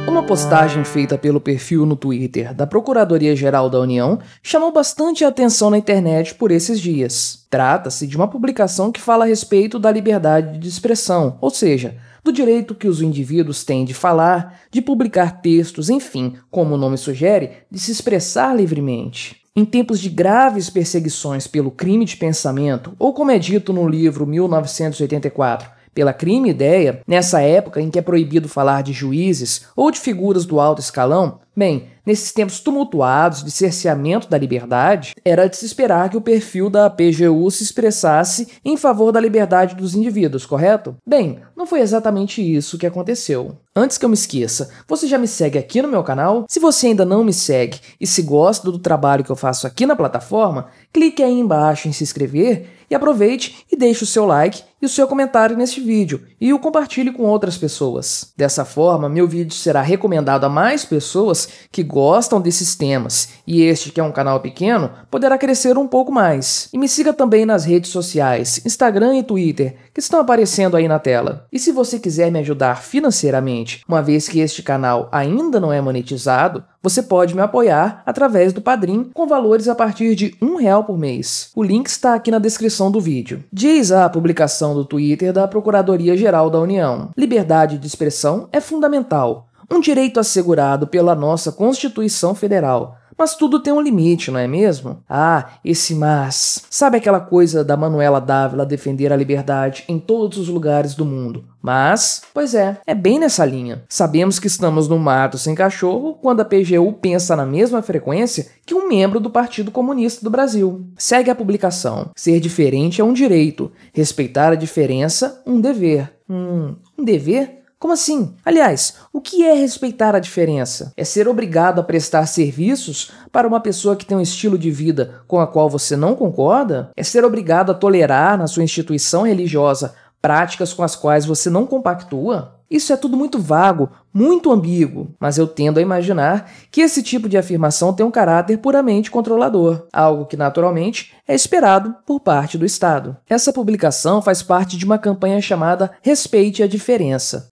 Uma postagem feita pelo perfil no Twitter da Procuradoria-Geral da União chamou bastante a atenção na internet por esses dias. Trata-se de uma publicação que fala a respeito da liberdade de expressão, ou seja, do direito que os indivíduos têm de falar, de publicar textos, enfim, como o nome sugere, de se expressar livremente. Em tempos de graves perseguições pelo crime de pensamento, ou como é dito no livro 1984, pela crime-ideia, nessa época em que é proibido falar de juízes ou de figuras do alto escalão, bem, nesses tempos tumultuados de cerceamento da liberdade, era de se esperar que o perfil da PGU se expressasse em favor da liberdade dos indivíduos, correto? Bem, não foi exatamente isso que aconteceu. Antes que eu me esqueça, você já me segue aqui no meu canal? Se você ainda não me segue e se gosta do trabalho que eu faço aqui na plataforma, clique aí embaixo em se inscrever e aproveite e deixe o seu like e o seu comentário neste vídeo e o compartilhe com outras pessoas. Dessa forma, meu vídeo será recomendado a mais pessoas que gostam desses temas e este, que é um canal pequeno, poderá crescer um pouco mais. E me siga também nas redes sociais, Instagram e Twitter, que estão aparecendo aí na tela. E se você quiser me ajudar financeiramente, uma vez que este canal ainda não é monetizado, você pode me apoiar através do Padrim com valores a partir de R$1 por mês. O link está aqui na descrição do vídeo. Diz a publicação do Twitter da Procuradoria-Geral da União: liberdade de expressão é fundamental, um direito assegurado pela nossa Constituição Federal. Mas tudo tem um limite, não é mesmo? Ah, esse mas. Sabe aquela coisa da Manuela Dávila defender a liberdade em todos os lugares do mundo? Mas, pois é bem nessa linha. Sabemos que estamos no mato sem cachorro quando a PGU pensa na mesma frequência que um membro do Partido Comunista do Brasil. Segue a publicação. Ser diferente é um direito. Respeitar a diferença, um dever. Um dever? Como assim? Aliás, o que é respeitar a diferença? É ser obrigado a prestar serviços para uma pessoa que tem um estilo de vida com a qual você não concorda? É ser obrigado a tolerar na sua instituição religiosa práticas com as quais você não compactua? Isso é tudo muito vago, muito ambíguo, mas eu tendo a imaginar que esse tipo de afirmação tem um caráter puramente controlador, algo que naturalmente é esperado por parte do Estado. Essa publicação faz parte de uma campanha chamada Respeite a Diferença.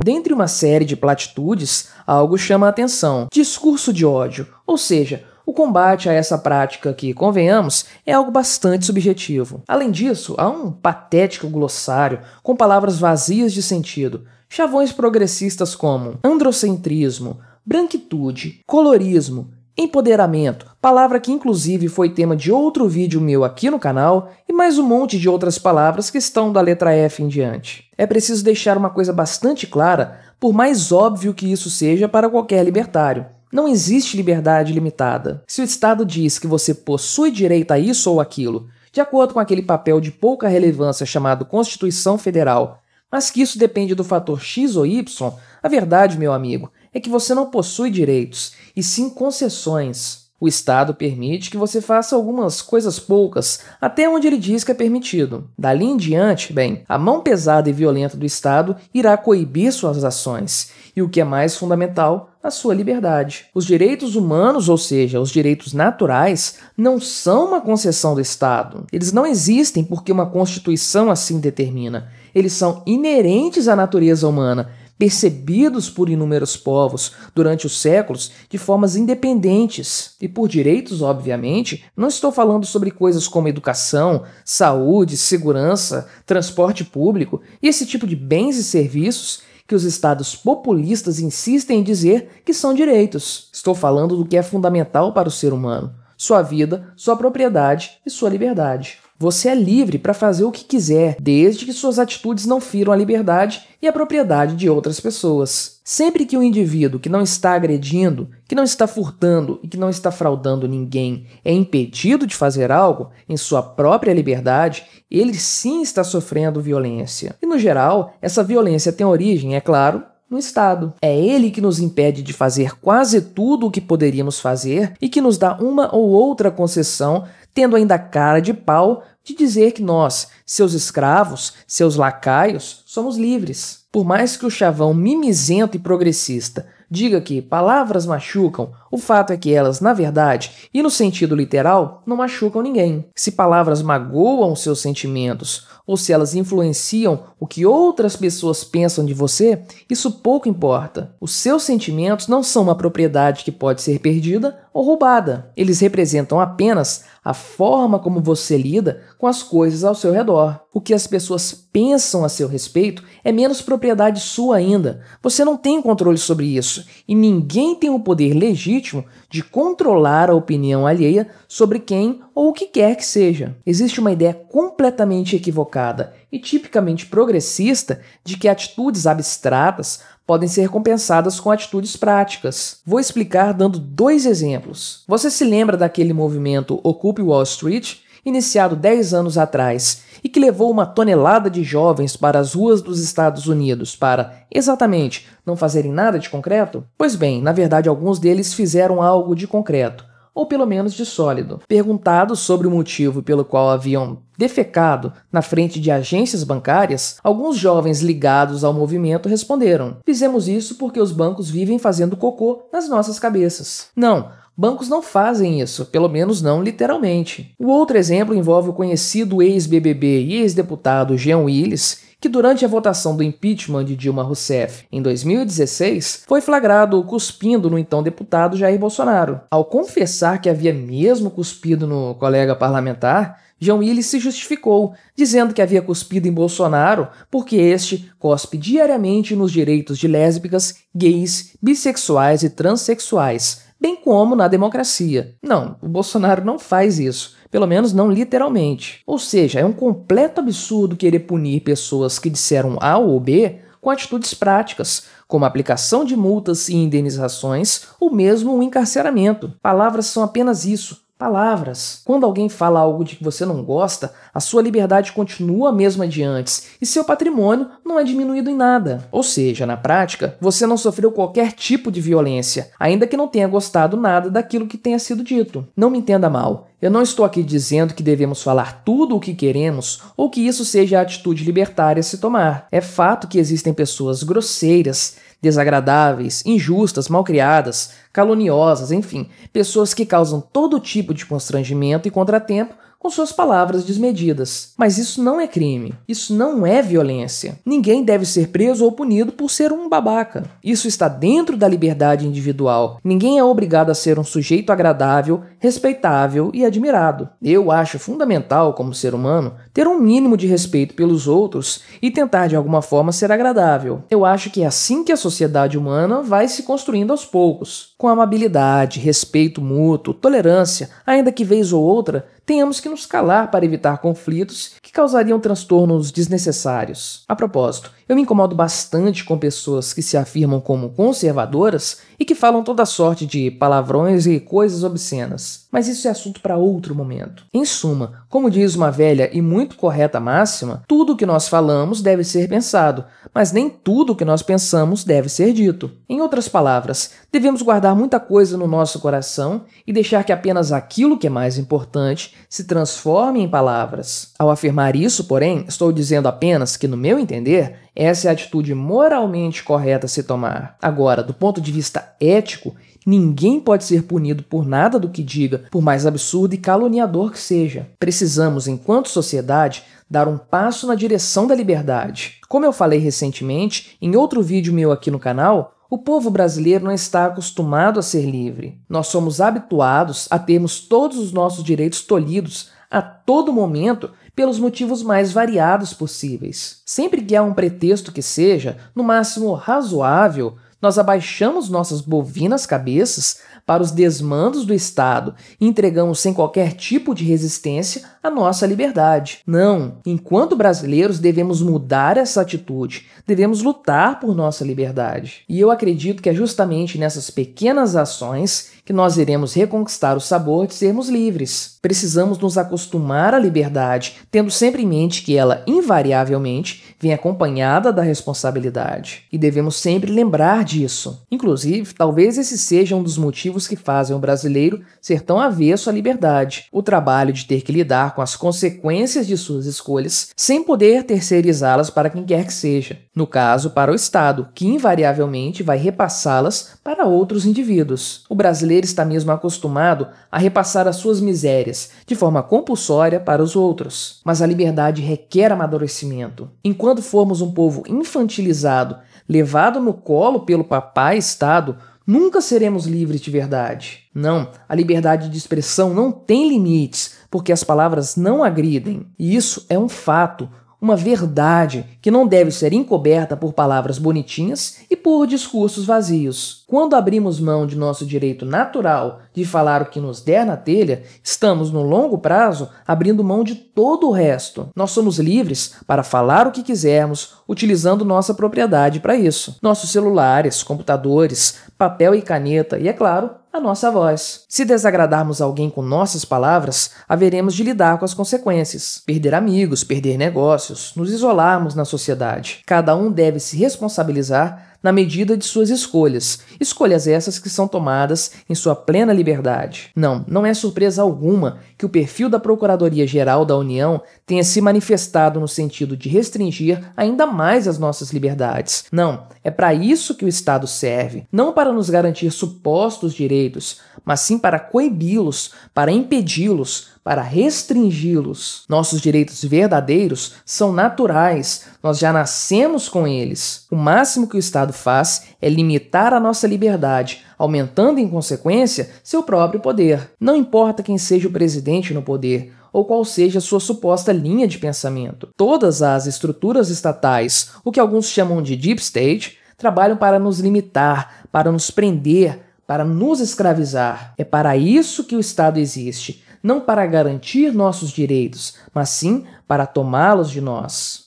Dentre uma série de platitudes, algo chama a atenção: discurso de ódio, ou seja, o combate a essa prática que, convenhamos, é algo bastante subjetivo. Além disso, há um patético glossário com palavras vazias de sentido, chavões progressistas como androcentrismo, branquitude, colorismo, empoderamento, palavra que inclusive foi tema de outro vídeo meu aqui no canal, e mais um monte de outras palavras que estão da letra F em diante. É preciso deixar uma coisa bastante clara, por mais óbvio que isso seja para qualquer libertário. Não existe liberdade limitada. Se o Estado diz que você possui direito a isso ou aquilo, de acordo com aquele papel de pouca relevância chamado Constituição Federal, mas que isso depende do fator X ou Y, a verdade, meu amigo, é que você não possui direitos, e sim concessões. O Estado permite que você faça algumas coisas poucas, até onde ele diz que é permitido. Dali em diante, bem, a mão pesada e violenta do Estado irá coibir suas ações, e o que é mais fundamental, a sua liberdade. Os direitos humanos, ou seja, os direitos naturais, não são uma concessão do Estado. Eles não existem porque uma Constituição assim determina. Eles são inerentes à natureza humana, percebidos por inúmeros povos durante os séculos de formas independentes. E por direitos, obviamente, não estou falando sobre coisas como educação, saúde, segurança, transporte público e esse tipo de bens e serviços que os estados populistas insistem em dizer que são direitos. Estou falando do que é fundamental para o ser humano: sua vida, sua propriedade e sua liberdade. Você é livre para fazer o que quiser, desde que suas atitudes não firam a liberdade e a propriedade de outras pessoas. Sempre que um indivíduo que não está agredindo, que não está furtando e que não está fraudando ninguém é impedido de fazer algo em sua própria liberdade, ele sim está sofrendo violência. E, no geral, essa violência tem origem, é claro, no Estado. É ele que nos impede de fazer quase tudo o que poderíamos fazer e que nos dá uma ou outra concessão, tendo ainda a cara de pau de dizer que nós, seus escravos, seus lacaios, somos livres. Por mais que o chavão mimizento e progressista diga que palavras machucam O fato é que elas, na verdade, e no sentido literal, não machucam ninguém. Se palavras magoam seus sentimentos, ou se elas influenciam o que outras pessoas pensam de você, isso pouco importa. Os seus sentimentos não são uma propriedade que pode ser perdida ou roubada. Eles representam apenas a forma como você lida com as coisas ao seu redor. O que as pessoas pensam a seu respeito é menos propriedade sua ainda. Você não tem controle sobre isso e ninguém tem o poder legítimo de controlar a opinião alheia sobre quem ou o que quer que seja. Existe uma ideia completamente equivocada e tipicamente progressista de que atitudes abstratas podem ser compensadas com atitudes práticas. Vou explicar dando 2 exemplos. Você se lembra daquele movimento Occupy Wall Street, iniciado 10 anos atrás, e que levou uma tonelada de jovens para as ruas dos Estados Unidos para, exatamente, não fazerem nada de concreto? Pois bem, na verdade alguns deles fizeram algo de concreto, ou pelo menos de sólido. Perguntados sobre o motivo pelo qual haviam defecado na frente de agências bancárias, alguns jovens ligados ao movimento responderam: "Fizemos isso porque os bancos vivem fazendo cocô nas nossas cabeças." Não, bancos não fazem isso, pelo menos não literalmente. O outro exemplo envolve o conhecido ex-BBB e ex-deputado Jean Willis, que durante a votação do impeachment de Dilma Rousseff em 2016 foi flagrado cuspindo no então deputado Jair Bolsonaro. Ao confessar que havia mesmo cuspido no colega parlamentar, Jean Willis se justificou, dizendo que havia cuspido em Bolsonaro porque este cospe diariamente nos direitos de lésbicas, gays, bissexuais e transexuais, bem como na democracia. Não, o Bolsonaro não faz isso. Pelo menos não literalmente. Ou seja, é um completo absurdo querer punir pessoas que disseram A ou B com atitudes práticas, como a aplicação de multas e indenizações ou mesmo o encarceramento. Palavras são apenas isso. Palavras. Quando alguém fala algo de que você não gosta, a sua liberdade continua a mesma de antes e seu patrimônio não é diminuído em nada. Ou seja, na prática, você não sofreu qualquer tipo de violência, ainda que não tenha gostado nada daquilo que tenha sido dito. Não me entenda mal. Eu não estou aqui dizendo que devemos falar tudo o que queremos ou que isso seja a atitude libertária a se tomar. É fato que existem pessoas grosseiras, desagradáveis, injustas, malcriadas, caluniosas, enfim, pessoas que causam todo tipo de constrangimento e contratempo com suas palavras desmedidas. Mas isso não é crime. Isso não é violência. Ninguém deve ser preso ou punido por ser um babaca. Isso está dentro da liberdade individual. Ninguém é obrigado a ser um sujeito agradável, respeitável e admirado. Eu acho fundamental, como ser humano, ter um mínimo de respeito pelos outros e tentar de alguma forma ser agradável. Eu acho que é assim que a sociedade humana vai se construindo aos poucos, com amabilidade, respeito mútuo, tolerância, ainda que vez ou outra tenhamos que nos calar para evitar conflitos que causariam transtornos desnecessários. A propósito, eu me incomodo bastante com pessoas que se afirmam como conservadoras e que falam toda sorte de palavrões e coisas obscenas. Mas isso é assunto para outro momento. Em suma, como diz uma velha e muito correta máxima, tudo o que nós falamos deve ser pensado, mas nem tudo o que nós pensamos deve ser dito. Em outras palavras, devemos guardar muita coisa no nosso coração e deixar que apenas aquilo que é mais importante se transforme em palavras. Ao afirmar isso, porém, estou dizendo apenas que, no meu entender, essa é a atitude moralmente correta a se tomar. Agora, do ponto de vista ético, ninguém pode ser punido por nada do que diga, por mais absurdo e caluniador que seja. Precisamos, enquanto sociedade, dar um passo na direção da liberdade. Como eu falei recentemente, em outro vídeo meu aqui no canal, o povo brasileiro não está acostumado a ser livre. Nós somos habituados a termos todos os nossos direitos tolhidos a todo momento pelos motivos mais variados possíveis. Sempre que há um pretexto que seja, no máximo razoável, nós abaixamos nossas bovinas cabeças para os desmandos do Estado e entregamos sem qualquer tipo de resistência a nossa liberdade. Não, enquanto brasileiros devemos mudar essa atitude, devemos lutar por nossa liberdade. E eu acredito que é justamente nessas pequenas ações que nós iremos reconquistar o sabor de sermos livres. Precisamos nos acostumar à liberdade, tendo sempre em mente que ela, invariavelmente, vem acompanhada da responsabilidade. E devemos sempre lembrar disso. Inclusive, talvez esse seja um dos motivos que fazem o brasileiro ser tão avesso à liberdade. O trabalho de ter que lidar com as consequências de suas escolhas, sem poder terceirizá-las para quem quer que seja. No caso, para o Estado, que invariavelmente vai repassá-las para outros indivíduos. O brasileiro poder está mesmo acostumado a repassar as suas misérias de forma compulsória para os outros. Mas a liberdade requer amadurecimento. Enquanto formos um povo infantilizado, levado no colo pelo papai Estado, nunca seremos livres de verdade. Não, a liberdade de expressão não tem limites, porque as palavras não agridem. E isso é um fato, uma verdade que não deve ser encoberta por palavras bonitinhas e por discursos vazios. Quando abrimos mão de nosso direito natural de falar o que nos der na telha, estamos, no longo prazo, abrindo mão de todo o resto. Nós somos livres para falar o que quisermos, utilizando nossa propriedade para isso. Nossos celulares, computadores, papel e caneta e, é claro, a nossa voz. Se desagradarmos alguém com nossas palavras, haveremos de lidar com as consequências. Perder amigos, perder negócios, nos isolarmos na sociedade. Cada um deve se responsabilizar na medida de suas escolhas. Escolhas essas que são tomadas em sua plena liberdade. Não é surpresa alguma que o perfil da Procuradoria-Geral da União tenha se manifestado no sentido de restringir ainda mais as nossas liberdades. Não, é para isso que o Estado serve. Não para nos garantir supostos direitos, mas sim para coibi-los, para impedi-los, para restringi-los. Nossos direitos verdadeiros são naturais, nós já nascemos com eles. O máximo que o Estado faz é limitar a nossa liberdade, aumentando em consequência seu próprio poder. Não importa quem seja o presidente no poder, ou qual seja a sua suposta linha de pensamento. Todas as estruturas estatais, o que alguns chamam de Deep State, trabalham para nos limitar, para nos prender, para nos escravizar. É para isso que o Estado existe, não para garantir nossos direitos, mas sim para tomá-los de nós.